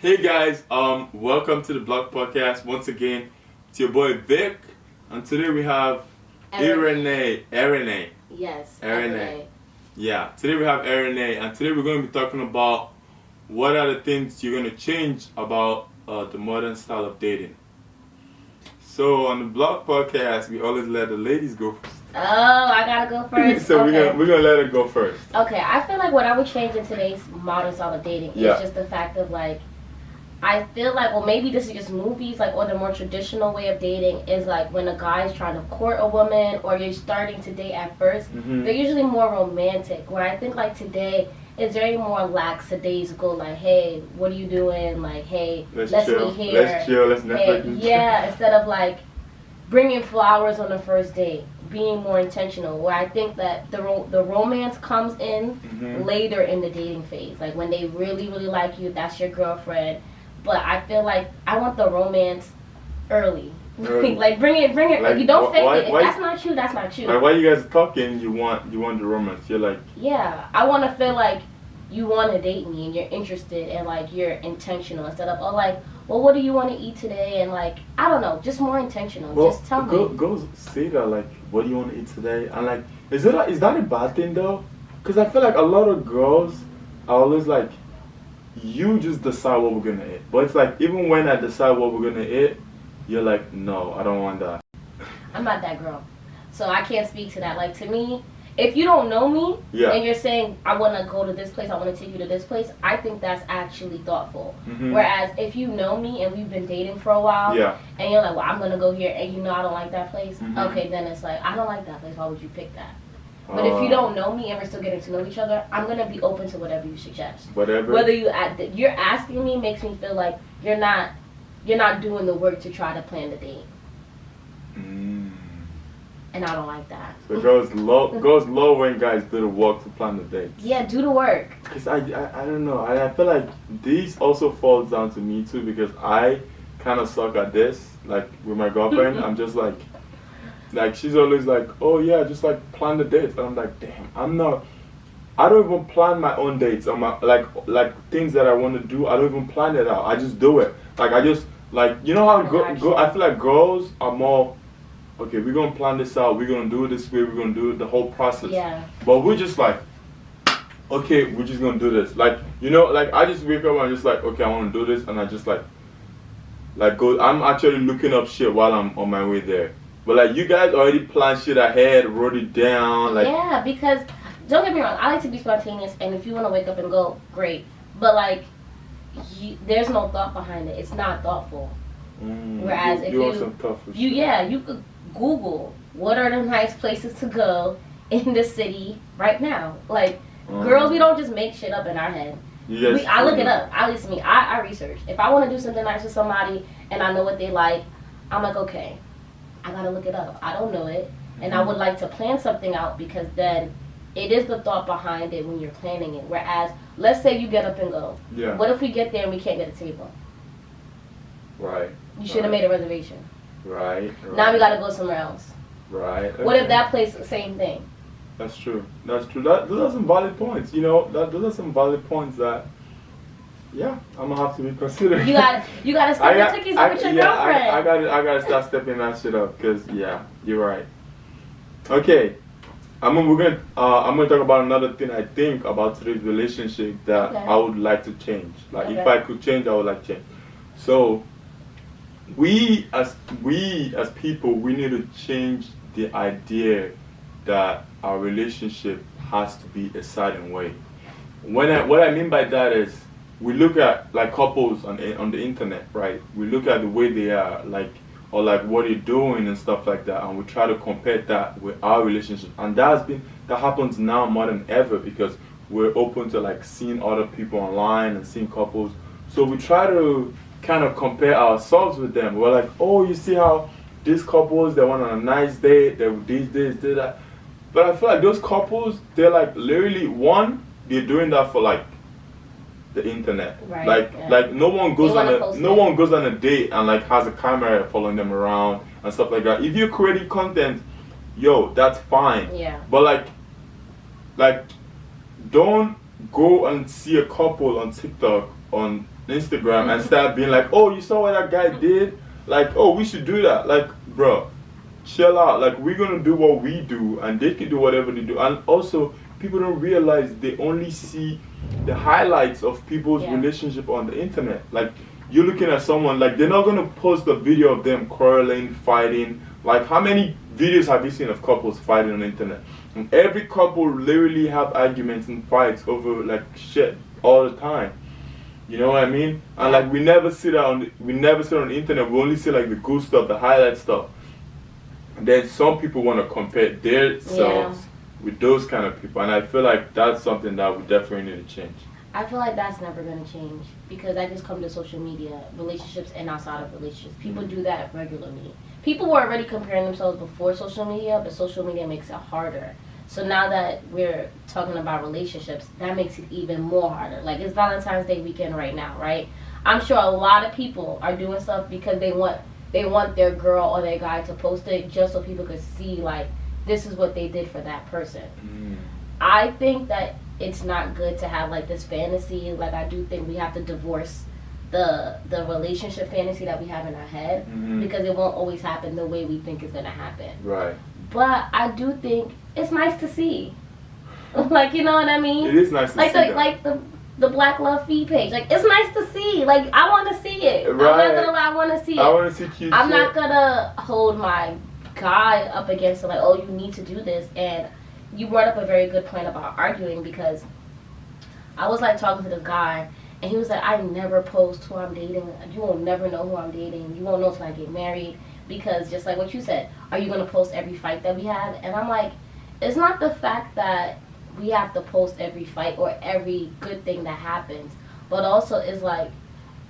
Hey guys, welcome to the Blog Podcast. Once again, it's your boy Vic, and today we have Irene. Yes, Irene. Yeah, today we have Irene, and today we're going to be talking about what are the things you're going to change about the modern style of dating. So on the Blog Podcast, we always let the ladies go first. Oh, I gotta go first. So okay. we're gonna let her go first. Okay, I feel like what I would change in today's modern style of dating is just the fact of I feel like, well, maybe this is just movies, or the more traditional way of dating is when a guy's trying to court a woman or you're starting to date at first, they're usually more romantic. Where I think today it's very more lackadaisical, hey, what are you doing? Hey, let's meet here. Let's chill, let's Netflix. Yeah, instead of bringing flowers on the first date, being more intentional. Where I think that the romance comes in later in the dating phase, when they really, really like you, that's your girlfriend. But I feel like I want the romance early. Bring it. You don't fake it. If that's not you, that's not you. While you guys are talking, you want the romance. You're yeah, I want to feel like you want to date me and you're interested and you're intentional instead of well, what do you want to eat today? And I don't know, just more intentional. Well, just tell me. Girls say that what do you want to eat today? And is that a bad thing though? Because I feel like a lot of girls are always you just decide what we're gonna eat. But it's even when I decide what we're gonna eat, you're no, I don't want that. I'm not that girl, so I can't speak to that. To me, if you don't know me and you're saying I want to go to this place, I want to take you to this place, I think that's actually thoughtful. Whereas if you know me and we've been dating for a while, and you're well, I'm gonna go here, and I don't like that place. Okay, then it's I don't like that place. Why would you pick that? But if you don't know me and we're still getting to know each other, I'm gonna be open to whatever you suggest. Whatever. Whether you're asking me makes me feel like you're not doing the work to try to plan the date. And I don't like that. So girls love when guys do the work to plan the date. Yeah, do the work. Because I don't know. I feel like this also falls down to me too, because I kind of suck at this. With my girlfriend, I'm just she's always oh yeah, just plan the dates. And I'm damn, I don't even plan my own dates on my things that I want to do. I don't even plan it out. I just do it. I just you know how I feel like girls are more okay, we're gonna plan this out, we're gonna do it this way, we're gonna do it the whole process. Yeah. But we're just okay, we're just gonna do this. I just wake up and I'm just okay, I wanna do this, and I just go, I'm actually looking up shit while I'm on my way there. But you guys already planned shit ahead, wrote it down. Yeah, because don't get me wrong, I like to be spontaneous, and if you want to wake up and go, great. But there's no thought behind it. It's not thoughtful. Whereas if you could Google what are the nice places to go in the city right now. Girls, we don't just make shit up in our head. Yes, I look it up. At least me, I research. If I want to do something nice with somebody and I know what they like, I'm okay, I gotta look it up. I don't know it, and I would like to plan something out, because then it is the thought behind it when you're planning it. Whereas, let's say you get up and go. Yeah. What if we get there and we can't get a table? Right. You should have made a reservation. Right. Now we gotta go somewhere else. Right. Okay. What if that place the same thing? That's true. Those are some valid points. Those are some valid points that. Yeah, I'm gonna have to be considered. You gotta step your cookies up with your girlfriend. I gotta start stepping that shit up, because you're right. Okay, I'm gonna talk about another thing I think about today's relationship that I would like to change. If I could change, I would like to change. So we as people, we need to change the idea that our relationship has to be a certain way. What I mean by that is, we look at couples on the internet, right? We look at the way they are, or what they're doing and stuff like that, and we try to compare that with our relationship. And that happens now more than ever, because we're open to seeing other people online and seeing couples. So we try to kind of compare ourselves with them. We're oh, you see how these couples, they went on a nice date, they did that. But I feel like those couples, they're literally, they're doing that for the internet. Right. No one goes on a date and has a camera following them around and stuff like that. If you're creating content, that's fine. Yeah. But don't go and see a couple on TikTok on Instagram and start being like, oh, you saw what that guy did? Like, oh, we should do that. Like, bro, chill out. Like, we're gonna do what we do, and they can do whatever they do. And also, people don't realize they only see the highlights of people's relationship on the internet. Like, you're looking at someone, like, they're not gonna post a video of them quarreling, fighting. Like, how many videos have you seen of couples fighting on the internet? And every couple literally have arguments and fights over like shit all the time. You know what I mean? And like we never see that on the internet. We only see like the good stuff, the highlight stuff. And then some people want to compare their selves with those kind of people, and I feel like that's something that we definitely need to change. I feel like that's never going to change because I just come to social media, relationships and outside of relationships. People do that regularly. People were already comparing themselves before social media, but social media makes it harder. So now that we're talking about relationships, that makes it even more harder. Like, it's Valentine's Day weekend right now, right? I'm sure a lot of people are doing stuff because they want their girl or their guy to post it just so people could see, like, this is what they did for that person. I think that it's not good to have like this fantasy. Like, I do think we have to divorce the relationship fantasy that we have in our head because it won't always happen the way we think it's gonna happen. Right. But I do think it's nice to see. Like, you know what I mean? It is nice to see that. Like the Black Love feed page. Like, it's nice to see. Like, I want to see it. Right. I'm not gonna lie, I want to see it. I want to see cute I'm shit. not gonna hold my guy up against it like, oh, you need to do this. And you brought up a very good point about arguing because I was like talking to this guy and he was like, I never post who I'm dating. You will never know who I'm dating. You won't know until I get married. Because just like what you said, are you going to post every fight that we have? And I'm like, it's not the fact that we have to post every fight or every good thing that happens. But also it's like,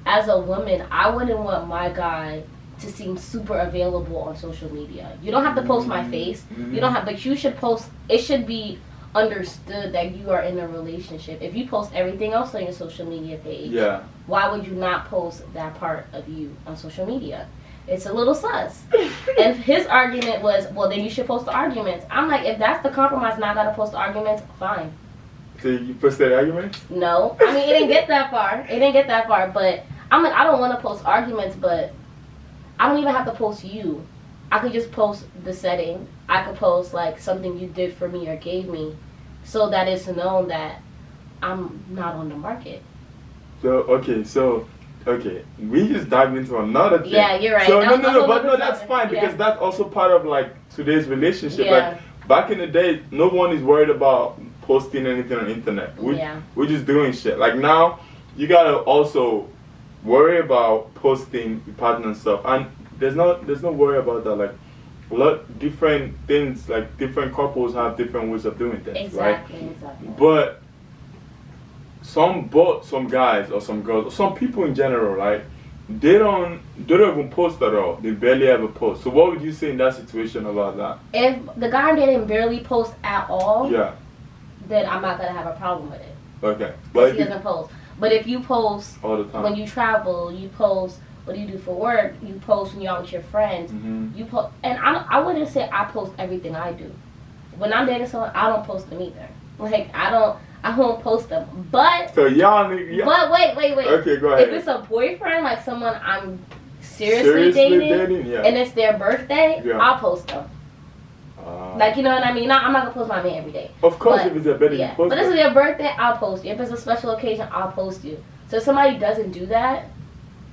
as a woman, I wouldn't want my guy to seem super available on social media. You don't have to post my face. You don't have, but you should post, it should be understood that you are in a relationship. If you post everything else on your social media page, why would you not post that part of you on social media? It's a little sus. And his argument was, well, then you should post the arguments. I'm like, if that's the compromise and I gotta post the arguments, fine. So you posted the arguments? No. I mean, it didn't get that far. It didn't get that far, but I'm like, I don't want to post arguments, but I don't even have to post you. I could just post the setting. I could post like something you did for me or gave me so that it's known that I'm not on the market. Okay, we just dived into another thing. Yeah, you're right. So no, that's fine because that's also part of like today's relationship. Like back in the day, no one is worried about posting anything on the internet. We're just doing shit. Like now, you gotta also worry about posting your partner and stuff, and there's no worry about that. Like a lot different things, like different couples have different ways of doing things, exactly. But some guys or some girls or some people in general, right? They don't even post at all. They barely ever post. So what would you say in that situation about that? If the guy didn't barely post at all, then I'm not gonna have a problem with it. Okay, but he doesn't post. But if you post all the time, when you travel, you post what do you do for work, you post when you're out with your friends, you post. And I wouldn't say I post everything I do. When I'm dating someone, I don't post them either. Like I won't post them, but so y'all. But wait. Okay, go ahead. If it's a boyfriend, like someone I'm seriously dating, and it's their birthday, I'll post them. Like, you know what I mean? I'm not gonna post my man every day. Of course, if it's their birthday, you post. But if it's their birthday, I'll post you. If it's a special occasion, I'll post you. So if somebody doesn't do that,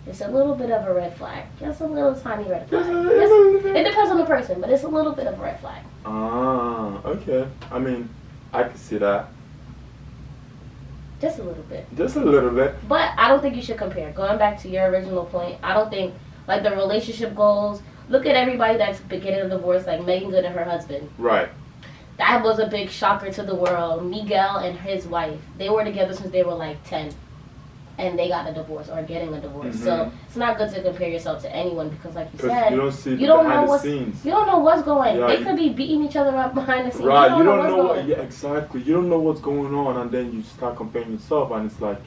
it's a little bit of a red flag. Just a little tiny red flag. It depends on the person, but it's a little bit of a red flag. Okay. I mean, I can see that. Just a little bit. Just a little bit. But I don't think you should compare. Going back to your original point, I don't think, like, the relationship goals, look at everybody that's getting a divorce, like Megan Good and her husband. Right. That was a big shocker to the world. Miguel and his wife, they were together since they were like 10. And they got a divorce or getting a divorce. So it's not good to compare yourself to anyone because, like you said, you don't see you don't behind know the scenes. You don't know what's going on. They could be beating each other up behind the scenes. Right, you don't know what, exactly. You don't know what's going on, and then you start comparing yourself, and it's like,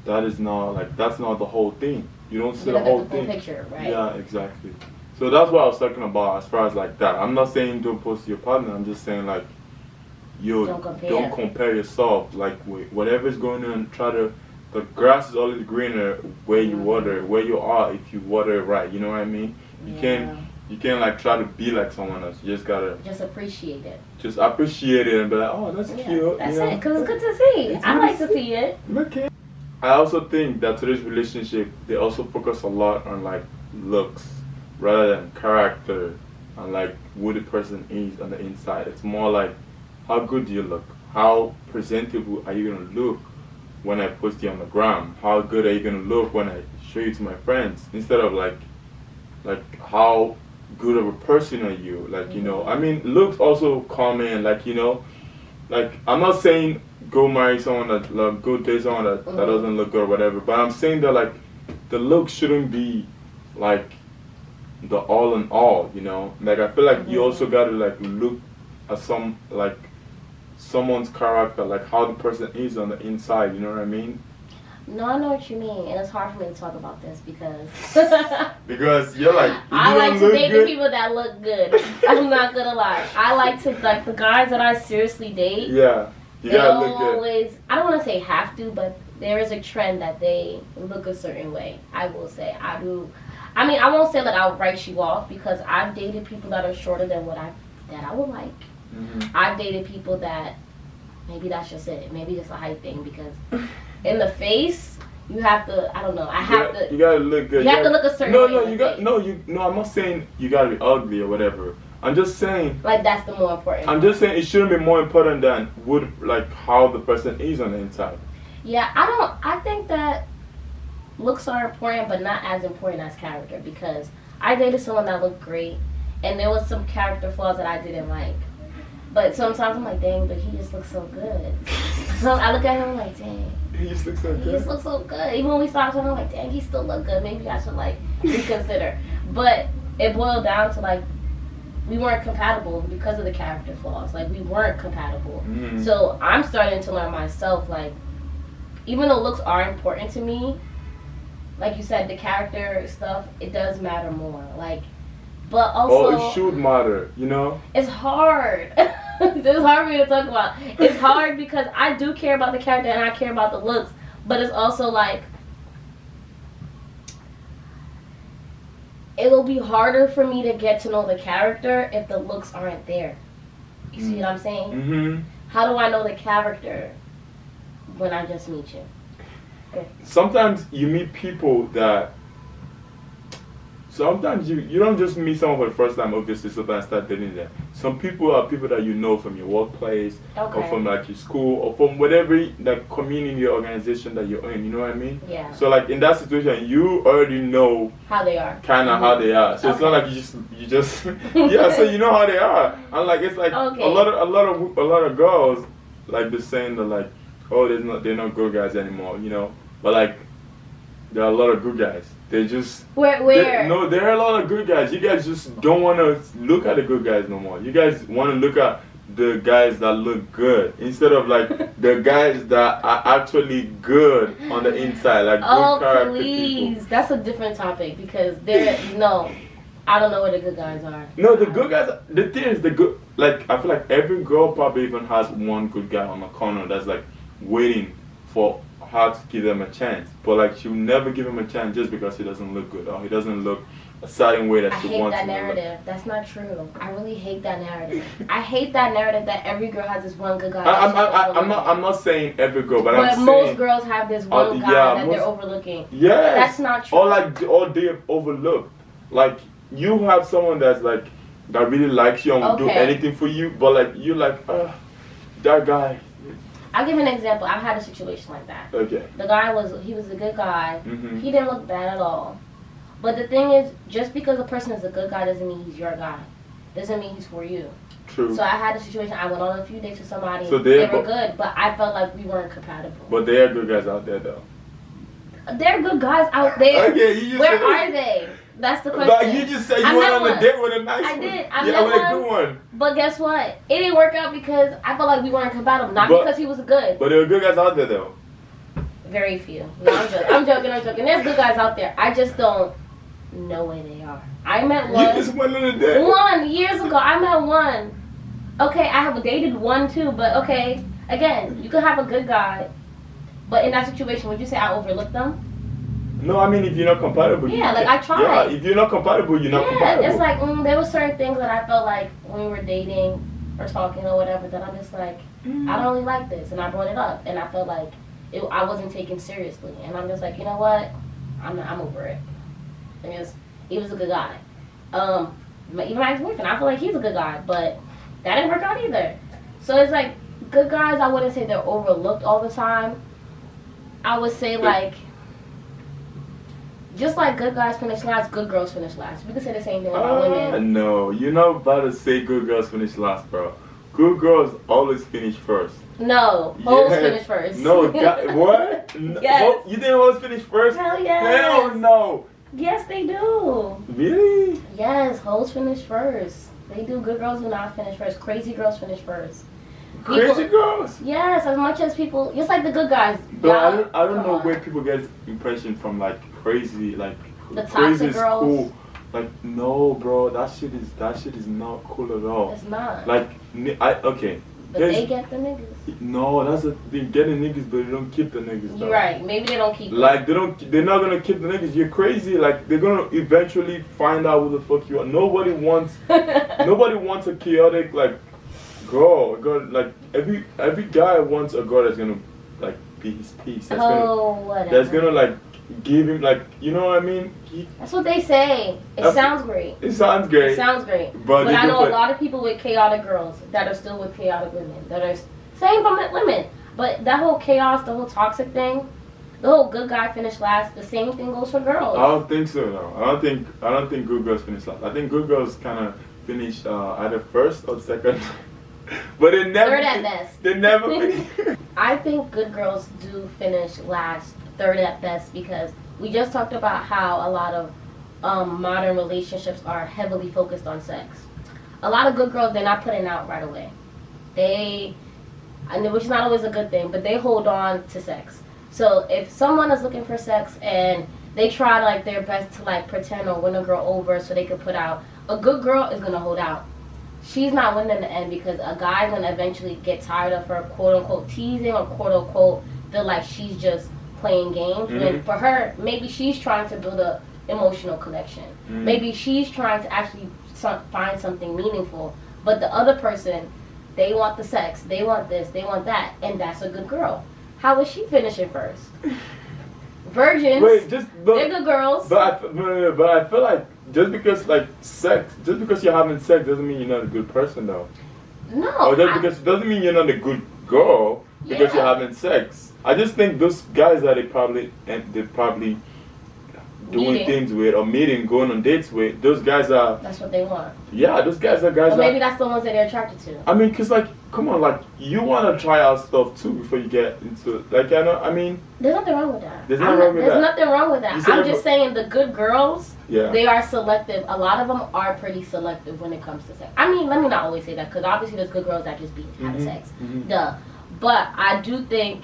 that's not the whole thing. You don't see the whole thing. Picture, right? Yeah, exactly. So that's what I was talking about as far as like that. I'm not saying don't post your partner. I'm just saying like, don't compare yourself. Like whatever's going on, try to the grass is always greener where you water, where you are if you water it right. You know what I mean? You can't like try to be like someone else. You just gotta appreciate it. Just appreciate it and be like, oh, that's cute. That's it. Because it's good to see. I like to see it. Okay. I also think that today's relationship, they also focus a lot on like looks rather than character and like who the person is on the inside. It's more like how good do you look? How presentable are you gonna look when I post you on the gram? How good are you gonna look when I show you to my friends? Instead of like how good of a person are you? Like, you know, I mean, looks also come in, like, you know, like I'm not saying go marry someone that go date someone that doesn't look good or whatever, but I'm saying that like the look shouldn't be like the all in all, you know. Like I feel like you also gotta like look at someone's character, like how the person is on the inside, you know what I mean? No, I know what you mean, and it's hard for me to talk about this because because you're like I like to date the people that look good. I'm not gonna lie. I like to like the guys that I seriously date. Yeah, you gotta look good. Always, I don't want to say have to, but there is a trend that they look a certain way. I will say I do. I mean, I won't say that I'll write you off because I've dated people that are shorter than what I would like. I've dated people that maybe that's just it. Maybe it's a height thing because in the face you have to. I don't know. You gotta look good. You have to look a certain way. No, I'm not saying you gotta be ugly or whatever. I'm just saying like that's the more important. I'm just saying it shouldn't be more important than how the person is on the inside. Yeah, I think that looks are important, but not as important as character because I dated someone that looked great, and there was some character flaws that I didn't like. But sometimes I'm like, dang, but he just looks so good. So I look at him like, dang. He just looks so good. He just looks so good. Even when we started talking, I'm like, dang, he still look good. Maybe I should like reconsider. But it boiled down to like we weren't compatible because of the character flaws. Like we weren't compatible. So I'm starting to learn myself, like, even though looks are important to me, like you said, the character stuff, it does matter more. Like, but also it should matter, you know? It's hard. It's hard for me to talk about. It's hard because I do care about the character and I care about the looks, but it's also like it'll be harder for me to get to know the character if the looks aren't there. You see what I'm saying? How do I know the character when I just meet you? Okay. Sometimes you meet people that sometimes you don't just meet someone for the first time, obviously, sometimes start dating them. Some people are people that you know from your workplace, or from like your school, or from whatever like community or organization that you're in, you know what I mean? Yeah. So like in that situation, you already know how they are. Kinda how they are. So it's not like you just yeah, so you know how they are. And like it's like a lot of girls like they're saying that like, oh, they're not good guys anymore, you know. But like there are a lot of good guys. They just where? No, there are a lot of good guys. You guys just don't want to look at the good guys no more. You guys want to look at the guys that look good instead of like the guys that are actually good on the inside, like good character people. That's a different topic because I don't know where the good guys are. No, the good guys. The thing is, the good. Like I feel like every girl probably even has one good guy on the corner that's like waiting for her to give them a chance, but like she'll never give him a chance just because he doesn't look good or he doesn't look a certain way that she wants him to look. I hate that narrative. That's not true. I really hate that narrative. I hate that narrative that every girl has this one good guy. I'm not saying every girl, but I'm saying most girls have this one guy that they're overlooking. Yes, that's not true. Or they overlook. Like you have someone that's like that really likes you and will do anything for you, but like you're like, that guy. I'll give an example. I've had a situation like that. Okay. The guy was a good guy. He didn't look bad at all. But the thing is, just because a person is a good guy doesn't mean he's your guy. Doesn't mean he's for you. True. So I had a situation. I went on a few dates with somebody. So they were good, but I felt like we weren't compatible. But there are good guys out there, though. There are good guys out there. Okay, where are they? That's the question. But you just said you went on a date with a nice one. I did. I met a good one. But guess what? It didn't work out because I felt like we weren't compatible. Not because he was good. But there are good guys out there, though. Very few. No, I'm joking. There's good guys out there. I just don't know where they are. I met one. You just went on a date? One years ago. I met one. Okay, I have dated one too, but okay. Again, you can have a good guy, But in that situation, would you say I overlooked them? No, I mean if you're not compatible. Yeah, like I tried. Yeah, if you're not compatible, you're not compatible. Yeah, it's like there were certain things that I felt like when we were dating or talking or whatever that I'm just like, I don't really like this, and I brought it up, and I felt like I wasn't taken seriously, and I'm just like, you know what, I'm over it. Because he was a good guy. Even my ex-boyfriend, I feel like he's a good guy, but that didn't work out either. So it's like good guys, I wouldn't say they're overlooked all the time. I would say like. Just like good guys finish last, good girls finish last. We could say the same thing about women. No, you're not about to say good girls finish last, bro. Good girls always finish first. No, hoes finish first. No, what? Yes. You think hoes finish first? Hell yes. Hell no. Yes, they do. Really? Yes, hoes finish first. They do. Good girls do not finish first. Crazy girls finish first. Crazy girls? Yes, as much as people, just like the good guys. But I don't know where people get impression from, like crazy, like the crazy toxic girls. Cool. Like no, bro, that shit is not cool at all. It's not. Like okay. But they get the niggas. No, that's the thing. Get the niggas, but they don't keep the niggas. Though. You're right. Maybe they don't keep. Like them. They're not gonna keep the niggas. You're crazy. Like they're gonna eventually find out who the fuck you are. Nobody wants a chaotic like girl. Like every guy wants a girl that's gonna like be his peace. That's gonna like give him like, you know what I mean? That's what they say. It sounds great. It sounds great. It sounds great. But I know a lot of people with chaotic girls that are still with chaotic women. That are same from women. But that whole chaos, the whole toxic thing, the whole good guy finish last, the same thing goes for girls. I don't think so. No. I don't think good girls finish last. I think good girls kind of finish either first or second. But they never. Third at best. They never finish. I think good girls do finish last, third at best, because we just talked about how a lot of modern relationships are heavily focused on sex. A lot of good girls, they're not putting out right away. Which is not always a good thing, but they hold on to sex. So if someone is looking for sex and they try like their best to like pretend or win a girl over so they can put out, a good girl is gonna hold out. She's not winning in the end because a guy's gonna eventually get tired of her quote unquote teasing or quote unquote feel like she's just playing games. When for her, maybe she's trying to build a emotional connection. Maybe she's trying to actually find something meaningful. But the other person, they want the sex, they want this, they want that, and that's a good girl. How is she finishing first? Virgins, they're good girls. But I feel like just because you're having sex doesn't mean you're not a good person though. No. Or because it doesn't mean you're not a good girl because you're having sex. I just think those guys that they're probably doing things with or meeting, going on dates with, those guys are. That's what they want. Yeah, those guys are guys. Or maybe that's the ones that they're attracted to. I mean, cause like, come on, like you want to try out stuff too before you get into like, I mean. There's nothing wrong with that. There's nothing wrong with that. I'm just saying the good girls. Yeah. They are selective. A lot of them are pretty selective when it comes to sex. I mean, let me not always say that because obviously there's good girls that just be having sex. Duh. But I do think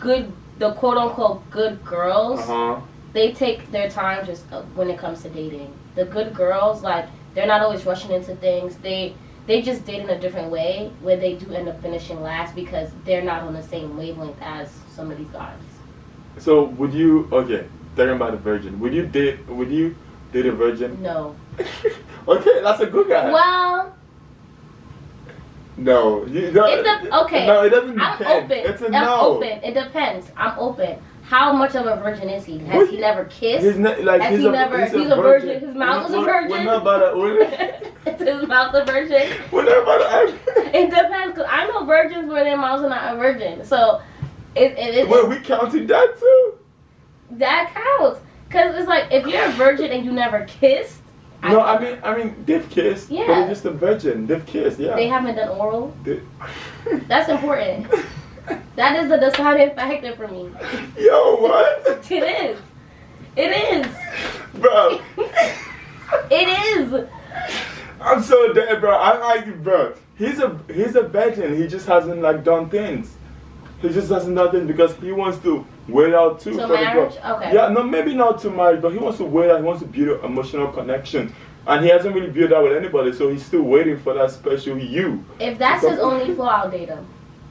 the quote unquote good girls. They take their time just when it comes to dating. The good girls, like, they're not always rushing into things. They just date in a different way where they do end up finishing last because they're not on the same wavelength as some of these guys. So would you, talking about a virgin, would you date a virgin? No. Okay, that's a good guy. Well. No. You don't, okay. No, it doesn't depend. I'm open. It's a I'm no. open. It depends. I'm open. How much of a virgin is he? Has he never kissed? He's a virgin. His mouth is a virgin. We're not about to. Is his mouth a virgin? We're not about to. It depends, because I know virgins where their mouths are not a virgin. So, it Wait, we counted that too? That counts. Because it's like, if you're a virgin and you never kissed. No, I mean, they've kissed. Yeah. But they're just a virgin. They've kissed, yeah. They haven't done oral? That's important. That is the deciding factor for me. Yo, what? It is. It is. Bro. It is. I'm so dead, bro. I like it, bro. He's a virgin. He just hasn't like done things. He just hasn't done things because he wants to wait out too to for marriage? the girl. Okay. Yeah, no, maybe not to marriage, but he wants to wait out. He wants to build an emotional connection. And he hasn't really built that with anybody, so he's still waiting for that special you. If that's his only flaw, I'll date him.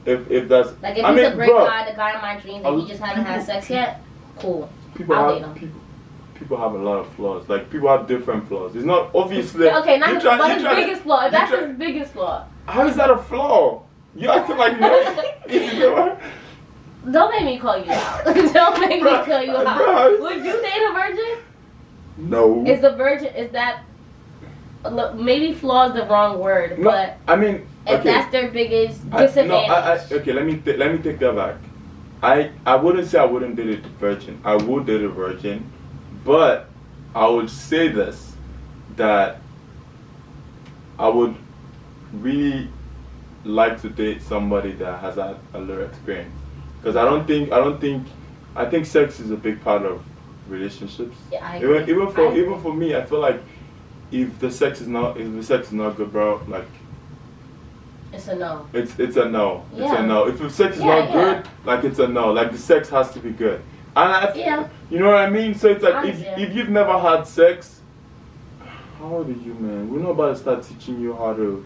if that's like if he's a great guy, the guy in my dreams, and he just haven't had sex yet, cool. I'll date him. People have a lot of flaws. Like people have different flaws. It's not obviously. Okay, not his biggest flaw. If that's his biggest flaw. How is that a flaw? You acting like no. Don't make me call you out. Don't make me call you out. Would you date a virgin? No. Is that maybe flaw is the wrong word, no, but I mean, if that's their biggest disadvantage. Okay, let me take that back. I wouldn't say I wouldn't date a virgin. I would date a virgin, but I would say this, that I would really like to date somebody that has had a little experience, because I think sex is a big part of relationships. Yeah, I agree. Even for me, I feel like if the sex is not good, bro, like it's a no. It's a no. Yeah. It's a no. If the sex is not good, like it's a no. Like the sex has to be good. And you know what I mean? So it's like if you've never had sex, how old are you, man? We're not about to start teaching you how to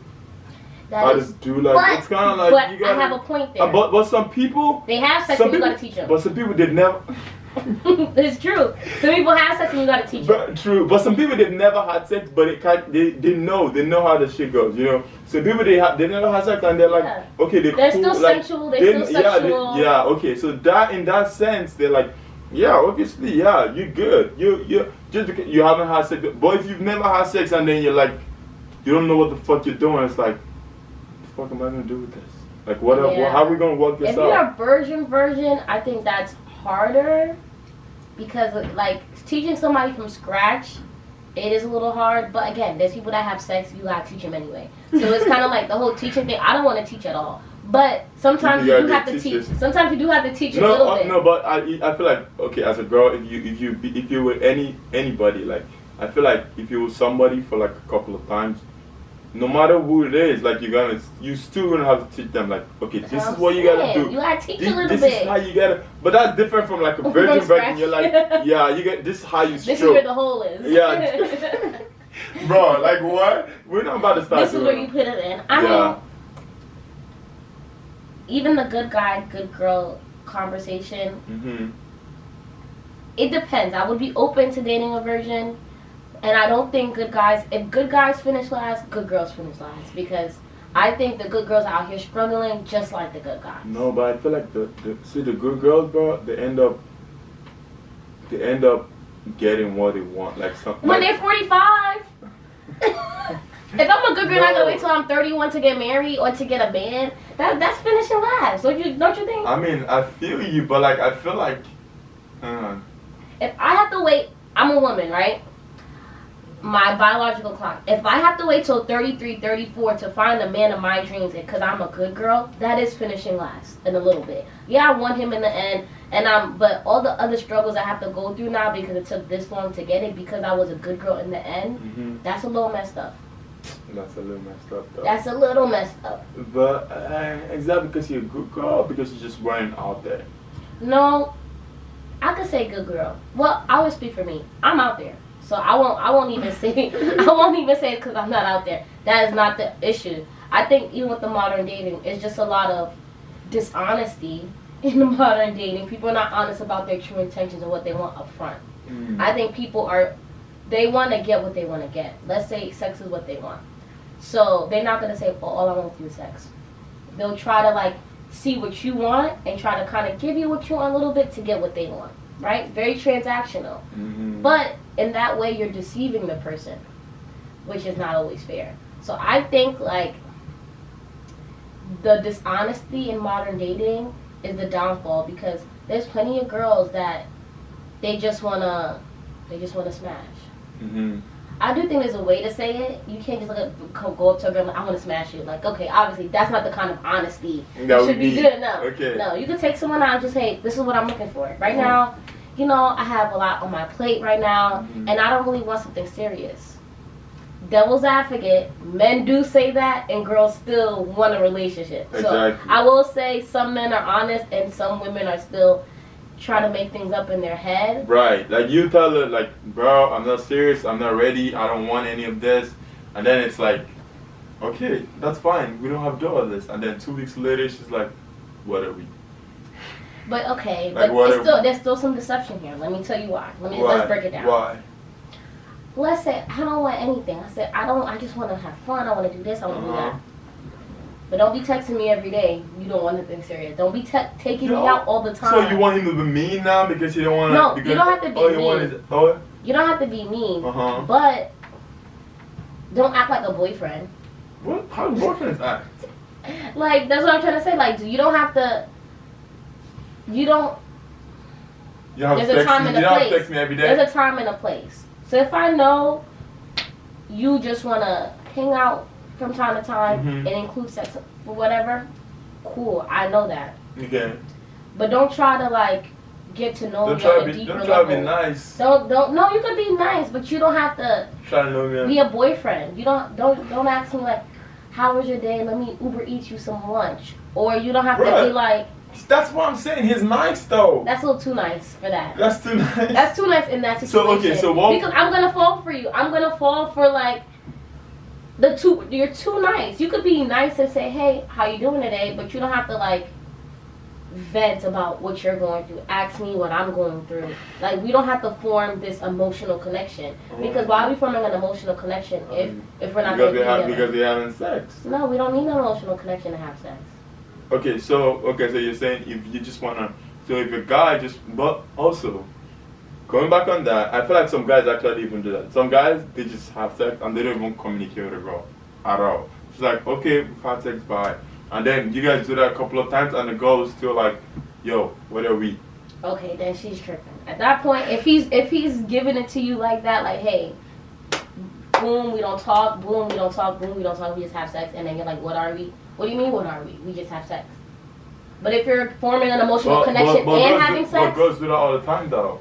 do like, it's kind of like, but you gotta, I have a point there. But some people, they have sex and you gotta teach them. But some people did never. It's true. Some people have sex and you gotta teach them. True. But some people they've never had sex, but they know how the shit goes. You know. Some people they never had sex and they're like, okay, they're cool, still sensual. They're still sexual. Yeah. Okay. So that in that sense, they're like, yeah, obviously, yeah, you're good. You just because you haven't had sex. But if you've never had sex and then you're like, you don't know what the fuck you're doing, it's like, what the fuck am I gonna do with this? Like, how are we gonna work this out? If you're a virgin, I think that's harder, because like teaching somebody from scratch, it is a little hard. But again, there's people that have sex, you gotta teach them anyway. So it's kind of like the whole teaching thing. I don't want to teach at all, but sometimes you do have to teach. Sometimes you do have to teach a little bit. No, but I feel like, okay, as a girl, if you were anybody, like I feel like if you were somebody for like a couple of times, no matter who it is, like you still gonna have to teach them, like, okay, this is what you gotta do. You gotta teach a little bit. This is how you gotta, but that's different from like a virgin. You're like, yeah, you get this is how you stroke. This is where the hole is. Yeah. Bro, like what? We're not about to start. This is where you put it in. I mean, even the good guy, good girl conversation. Mm-hmm. It depends. I would be open to dating a virgin. And I don't think if good guys finish last, good girls finish last. Because I think the good girls are out here struggling just like the good guys. No, but I feel like the good girls, bro, they end up getting what they want. Like something. When they're 45. If I'm a good girl, I'm not gonna wait till I'm 31 to get married or to get a man. That's finishing last. Don't you think? I mean, I feel you, but like I feel like if I have to wait, I'm a woman, right? My biological clock. If I have to wait till 33, 34 to find the man of my dreams because I'm a good girl, that is finishing last in a little bit. Yeah, I want him in the end, but all the other struggles I have to go through now because it took this long to get it because I was a good girl in the end, that's a little messed up. That's a little messed up, though. That's a little messed up. But exactly because you're a good girl, because you just weren't out there. No, I could say good girl. Well, I would speak for me. I'm out there. So I won't even say it because I'm not out there. That is not the issue. I think even with the modern dating, it's just a lot of dishonesty in the modern dating. People are not honest about their true intentions and what they want up front. I think they want to get what they want to get. Let's say sex is what they want. So they're not going to say, oh, all I want with you is sex. They'll try to like see what you want and try to kind of give you what you want a little bit to get what they want. Right? Very transactional. But in that way, you're deceiving the person, which is not always fair. So I think like the dishonesty in modern dating is the downfall, because there's plenty of girls that they just wanna smash. I do think there's a way to say it. You can't just go up to a girl and I want to smash you. Like, okay, obviously that's not the kind of honesty that should be good enough. Okay. No, you can take someone out and just say, this is what I'm looking for right now. You know, I have a lot on my plate right now, and I don't really want something serious. Devil's advocate, men do say that, and girls still want a relationship. Exactly. So I will say some men are honest, and some women are still trying to make things up in their head. Right. Like you tell her, like, bro, I'm not serious, I'm not ready, I don't want any of this. And then it's like, okay, that's fine, we don't have to do all this. And then 2 weeks later, she's like, what are we? But okay, Like, but there's still some deception here. Let me tell you why. Let's break it down. Why? Let's say I don't want anything. I said I just want to have fun. I want to do this. I want to do that. But don't be texting me every day. You don't want anything serious. Don't be taking me out all the time. So you want him to be mean now because you don't want to? No, you don't have to be mean. You don't have to be mean. But don't act like a boyfriend. What? How do boyfriends act? Like, that's what I'm trying to say. Like, you don't have to. You don't. You have there's a time and a place. You don't text me every day. There's a time and a place. So if I know you just want to hang out from time to time and include sex or whatever, cool. I know that. Okay. But don't try to like get to know me on a deeper level. Don't try to be nice. Don't. No, you can be nice, but you don't have to try to know me. Be a boyfriend. You don't ask me like, how was your day? Let me Uber eat you some lunch. Or you don't have to be like. That's what I'm saying. He's nice though. That's a little too nice for that. That's too nice. That's too nice in that situation. So what? Because I'm gonna fall for you. I'm gonna fall for like you're too nice. You could be nice and say, hey, how you doing today? But you don't have to like vent about what you're going through. Ask me what I'm going through. Like, we don't have to form this emotional connection. Because why are we forming an emotional connection if we're not because we're having sex? No, we don't need an emotional connection to have sex. Okay, so you're saying if you just wanna, so if a guy just, but also going back on that, I feel like some guys actually even do that. Some guys, they just have sex and they don't even communicate with a girl at all. It's like, okay, we've had sex, bye. And then you guys do that a couple of times and the girl is still like, yo, what are we? Okay, then she's tripping. At that point, if he's giving it to you like that, like, hey, boom, we don't talk, boom, we don't talk, boom, we don't talk, we just have sex, and then you're like, what are we? What do you mean, what are we? We just have sex. But if you're forming an emotional connection and having sex, but girls do that all the time, though.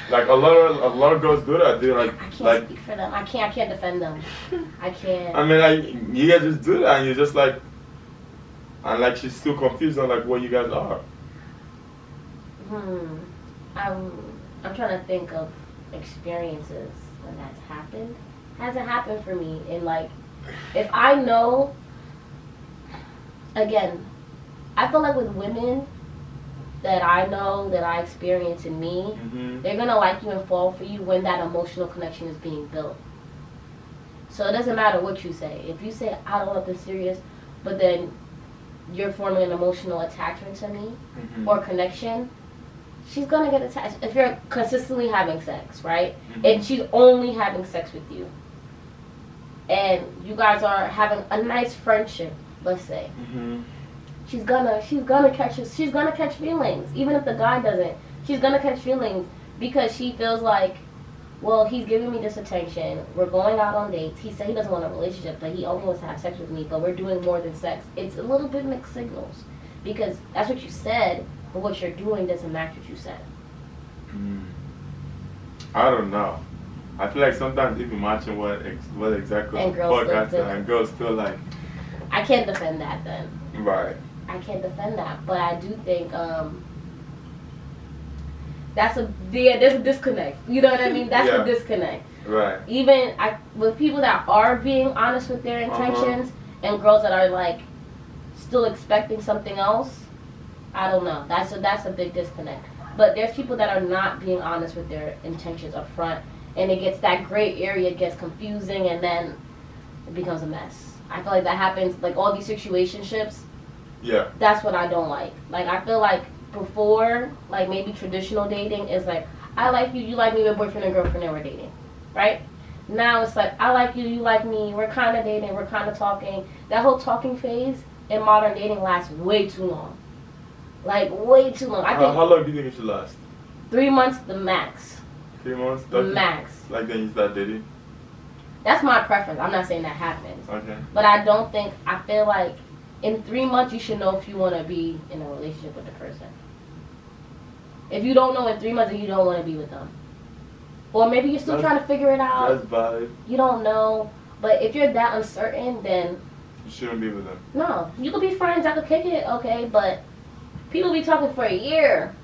Like a lot of girls do that. They're like, I can't speak for them. I can't defend them. I can't. I mean, like, you guys just do that, and you're just like, and like she's still confused on like what you guys are. I'm trying to think of experiences when that's happened. Hasn't happened for me. And like, if I know. Again, I feel like with women that I know, that I experience in me, they're going to like you and fall for you when that emotional connection is being built. So it doesn't matter what you say. If you say, I don't want this serious, but then you're forming an emotional attachment to me or connection, she's going to get attached. If you're consistently having sex, right? And she's only having sex with you. And you guys are having a nice friendship. Let's say she's gonna catch feelings, even if the guy doesn't. She's gonna catch feelings because she feels like, well, he's giving me this attention. We're going out on dates. He said he doesn't want a relationship, but he only wants to have sex with me. But we're doing more than sex. It's a little bit mixed signals because that's what you said, but what you're doing doesn't match what you said. I don't know. I feel like sometimes even matching what exactly and girls still like. I can't defend that then. Right. I can't defend that, but I do think there's a disconnect. You know what I mean? That's the disconnect. Right. Even with people that are being honest with their intentions and girls that are like still expecting something else, I don't know. That's a big disconnect. But there's people that are not being honest with their intentions up front, and it gets that gray area, gets confusing, and then it becomes a mess. I feel like that happens, like all these situationships. Yeah. That's what I don't like. Like, I feel like before, like maybe traditional dating is like, I like you, you like me, we're boyfriend and girlfriend and we're dating. Right? Now it's like, I like you, you like me, we're kind of dating, we're kind of talking. That whole talking phase in modern dating lasts way too long. Like, way too long. How long do you think it should last? 3 months, the max. 3 months? The max. Like then you start dating? That's my preference. I'm not saying that happens. Okay. But I feel like in 3 months you should know if you want to be in a relationship with the person. If you don't know in 3 months, then you don't want to be with them. Or maybe you're still trying to figure it out. That's valid. You don't know. But if you're that uncertain, then you shouldn't be with them. No. You could be friends, I could kick it, okay, but people be talking for a year.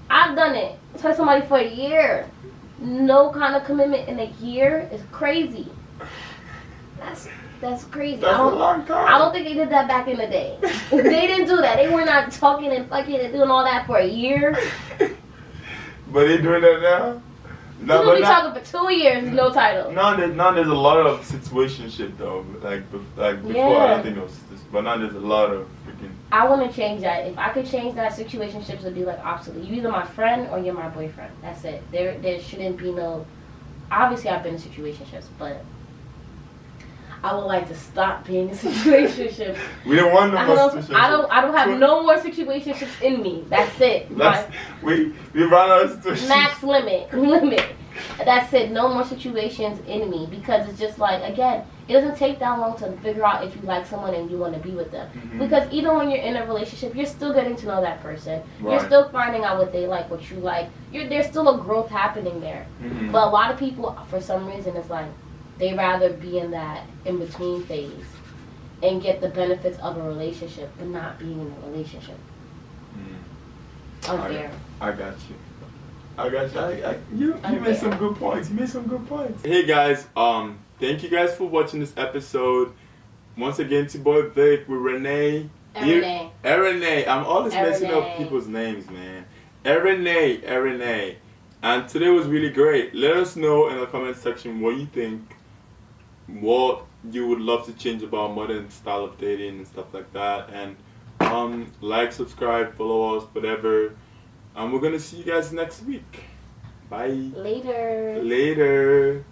I've done it. Talk to somebody for a year. No kind of commitment in a year is crazy. That's crazy. That's a long time. I don't think they did that back in the day. They didn't do that. They were not talking and fucking and doing all that for a year. But they doing that now? No, people be talking for 2 years, no title. Now there's a lot of situationship though. Like before, I don't think it was this, but now there's a lot of freaking. I want to change that. If I could change that, situationships would be like obsolete. You're either my friend or you're my boyfriend. That's it. There shouldn't be no. Obviously, I've been in situationships, but I would like to stop being in situationships. We don't want no more situationships. I don't have no more situationships in me. That's it. We run out of situations. Max limit. That's it. No more situations in me, because it's just like, again, it doesn't take that long to figure out if you like someone and you want to be with them. Mm-hmm. Because even when you're in a relationship, you're still getting to know that person. Right. You're still finding out what they like, what you like. There's still a growth happening there. Mm-hmm. But a lot of people, for some reason, it's like they rather be in that in between phase and get the benefits of a relationship, but not being in a relationship. Unfair. I got you. You made some good points. Hey guys, thank you guys for watching this episode. Once again, it's your boy Vic with Renee. Renee. I'm always messing up people's names, man. Renee. And today was really great. Let us know in the comment section what you think, what you would love to change about modern style of dating and stuff like that. And like, subscribe, follow us, whatever. And we're gonna see you guys next week. Bye. Later.